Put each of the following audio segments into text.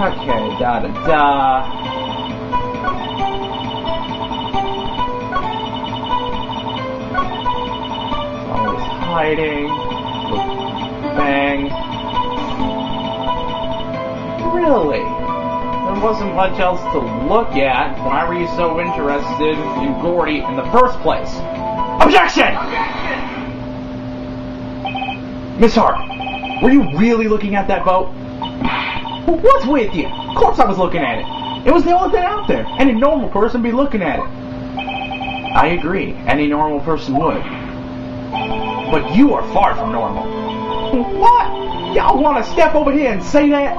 Okay, da-da-da. Always hiding. Bang. Really? There wasn't much else to look at. Why were you so interested in Gordy in the first place? Objection! Miss Hart, were you really looking at that boat? What's with you? Of course I was looking at it. It was the only thing out there. Any normal person would be looking at it. I agree. Any normal person would. But you are far from normal. What? Y'all want to step over here and say that?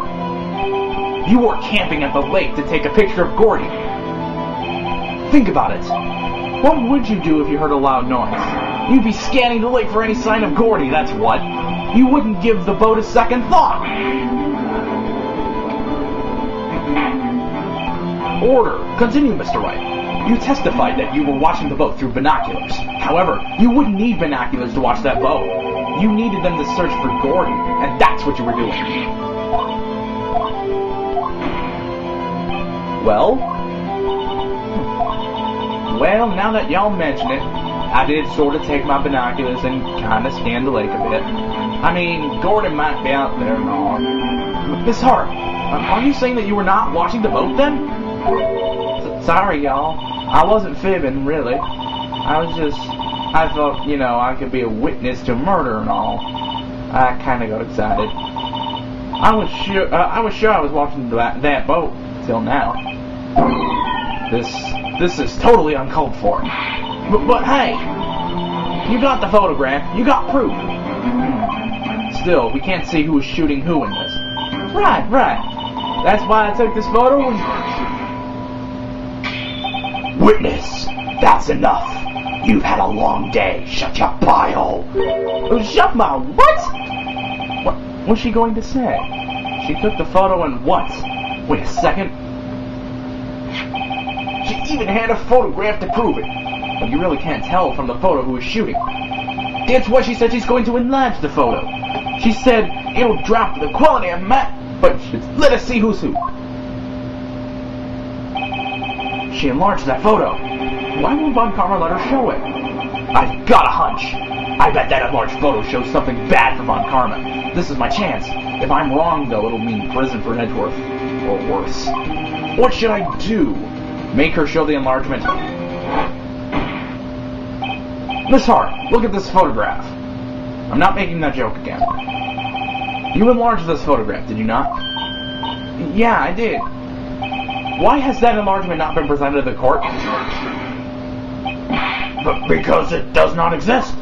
You were camping at the lake to take a picture of Gordy. Think about it. What would you do if you heard a loud noise? You'd be scanning the lake for any sign of Gordy, that's what. You wouldn't give the boat a second thought. Order. Continue, Mr. Wright. You testified that you were watching the boat through binoculars. However, you wouldn't need binoculars to watch that boat. You needed them to search for Gordy, and that's what you were doing. Well? Well, now that y'all mention it, I did sort of take my binoculars and kind of scan the lake a bit. I mean, Gordy might be out there and all. Miss Hart, are you saying that you were not watching the boat then? Sorry, y'all. I wasn't fibbing, really. I thought, you know, I could be a witness to murder and all. I kind of got excited. I was sure I was watching that boat till now. This is totally uncalled for. But hey, you got the photograph. You got proof. Still, we can't see who was shooting who in this. Right. That's why I took this photo and... Witness, that's enough. You've had a long day. Shut your pie-hole. Shut my what? What was she going to say? She took the photo and what? Wait a second. She even had a photograph to prove it. But you really can't tell from the photo who was shooting. That's why she said she's going to enlarge the photo. She said it'll drop the quality of Matt, but let us see who's who. She enlarged that photo. Why won't Von Karma let her show it? I've got a hunch. I bet that enlarged photo shows something bad for Von Karma. This is my chance. If I'm wrong, though, it'll mean prison for Edgeworth. Or worse. What should I do? Make her show the enlargement. Miss Hart, look at this photograph. I'm not making that joke again. You enlarged this photograph, did you not? Yeah, I did. Why has that enlargement not been presented to the court? But because it does not exist.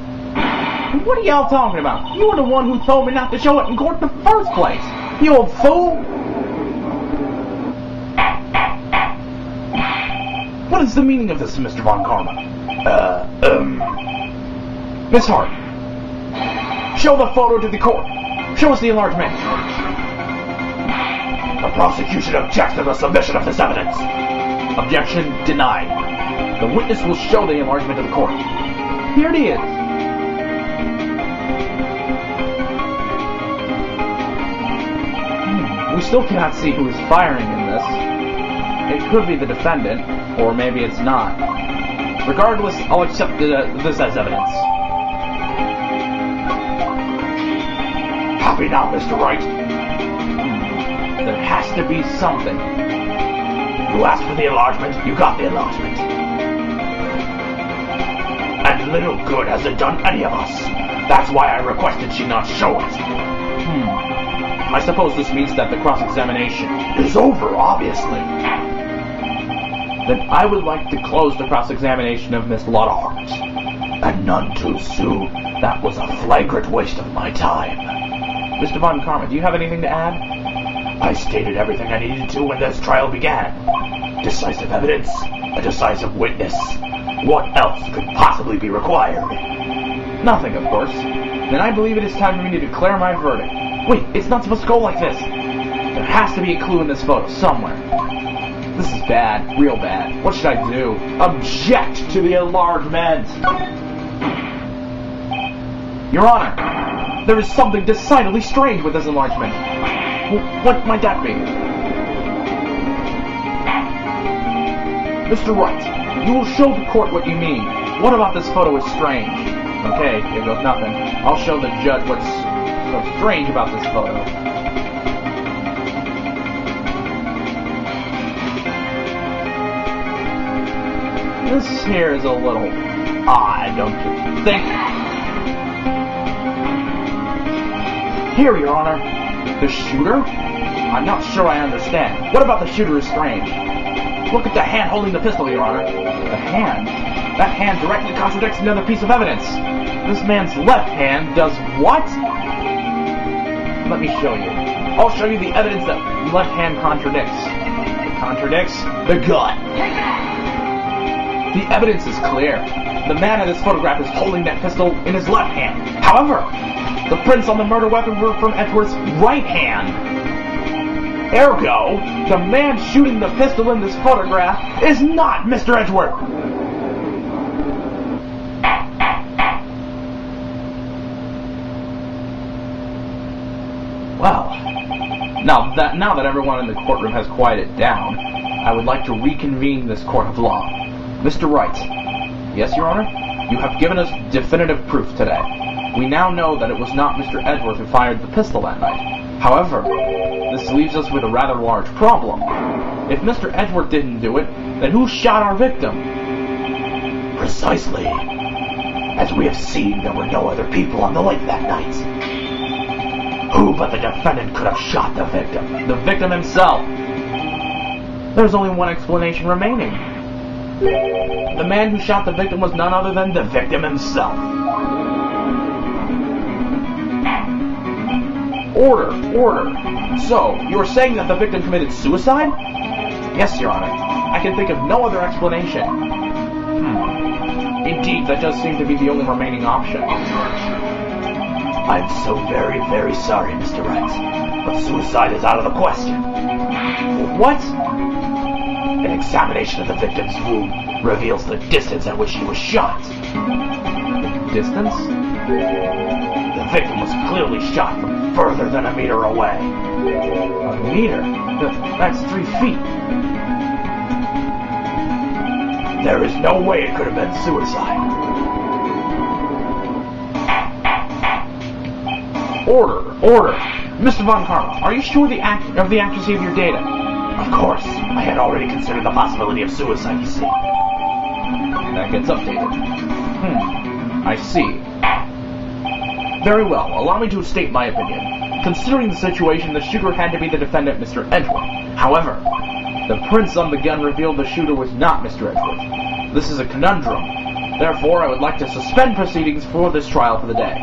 What are y'all talking about? You were the one who told me not to show it in court in the first place. You old fool! What is the meaning of this, Mr. Von Karma? Miss Hart, show the photo to the court. Show us the enlargement. The prosecution objects to the submission of this evidence. Objection denied. The witness will show the enlargement to the court. Here it is. We still cannot see who is firing in this. It could be the defendant, or maybe it's not. Regardless, I'll accept this as evidence. Copy now, Mr. Wright. There has to be something. You asked for the enlargement, you got the enlargement. And little good has it done any of us. That's why I requested she not show it. I suppose this means that the cross-examination is over, obviously. Then I would like to close the cross-examination of Miss Lotta Hart. And none too soon. That was a flagrant waste of my time. Mr. Von Karma, do you have anything to add? I stated everything I needed to when this trial began. Decisive evidence, a decisive witness. What else could possibly be required? Nothing, of course. Then I believe it is time for me to declare my verdict. Wait, it's not supposed to go like this. There has to be a clue in this photo somewhere. This is bad, real bad. What should I do? Object to the enlargement! Your Honor, there is something decidedly strange with this enlargement. What might that be? Mr. Wright, you will show the court what you mean. What about this photo is strange? Okay, here goes nothing. I'll show the judge what's so strange about this photo. This here is a little odd, don't you think? Here, Your Honor. The shooter? I'm not sure I understand. What about the shooter is strange? Look at the hand holding the pistol, Your Honor. The hand? That hand directly contradicts another piece of evidence. This man's left hand does what? Let me show you. I'll show you the evidence that left hand contradicts. It contradicts the gun. The evidence is clear. The man in this photograph is holding that pistol in his left hand. However, the prints on the murder weapon were from Edward's right hand. Ergo, the man shooting the pistol in this photograph is not Mr. Edgeworth. Well, now that everyone in the courtroom has quieted down, I would like to reconvene this court of law. Mr. Wright. Yes, Your Honor? You have given us definitive proof today. We now know that it was not Mr. Edgeworth who fired the pistol that night. However, this leaves us with a rather large problem. If Mr. Edgeworth didn't do it, then who shot our victim? Precisely. As we have seen, there were no other people on the lake that night. Who but the defendant could have shot the victim? The victim himself. There's only one explanation remaining. The man who shot the victim was none other than the victim himself. Order, order. So, you're saying that the victim committed suicide? Yes, Your Honor. I can think of no other explanation. Indeed, that does seem to be the only remaining option. I'm so very, very sorry, Mr. Wright, but suicide is out of the question. What? An examination of the victim's wound reveals the distance at which he was shot. The distance? The victim was clearly shot from further than a meter away. A meter? That's 3 feet. There is no way it could have been suicide. Order, order. Mr. Von Karma, are you sure of the accuracy of your data? Of course. I had already considered the possibility of suicide, you see. That gets updated. I see. Very well. Allow me to state my opinion. Considering the situation, the shooter had to be the defendant, Mr. Edgeworth. However, the prints on the gun revealed the shooter was not Mr. Edgeworth. This is a conundrum. Therefore, I would like to suspend proceedings for this trial for the day.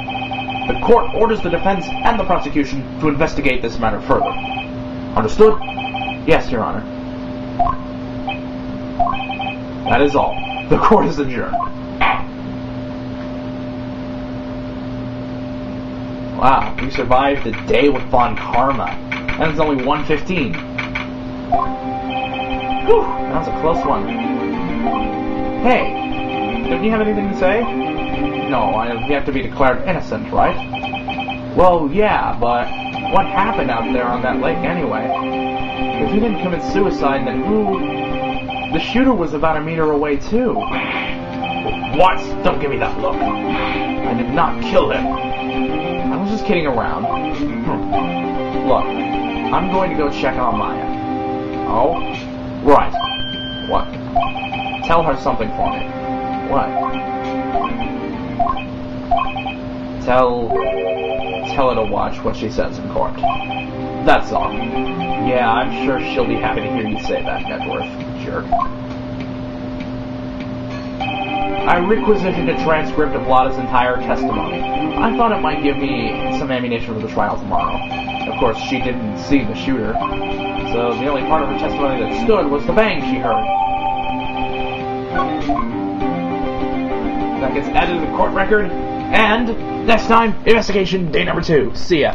The court orders the defense and the prosecution to investigate this matter further. Understood? Yes, Your Honor. That is all. The court is adjourned. Wow, we survived the day with Von Karma. And it's only 1:15. Whew, that was a close one. Hey, don't you have anything to say? No, you have to be declared innocent, right? Well, yeah, but what happened out there on that lake anyway? If he didn't commit suicide, then who? The shooter was about a meter away, too. What? Don't give me that look. I did not kill him. I was just kidding around. Look, I'm going to go check on Maya. Oh? Right. What? Tell her something for me. What? Tell her to watch what she says in court. That's all. Yeah, I'm sure she'll be happy to hear you say that, Edgeworth. Jerk. I requisitioned a transcript of Lotta's entire testimony. I thought it might give me some ammunition for the trial tomorrow. Of course, she didn't see the shooter, so the only part of her testimony that stood was the bang she heard. That gets added to the court record, and next time, investigation day number 2. See ya.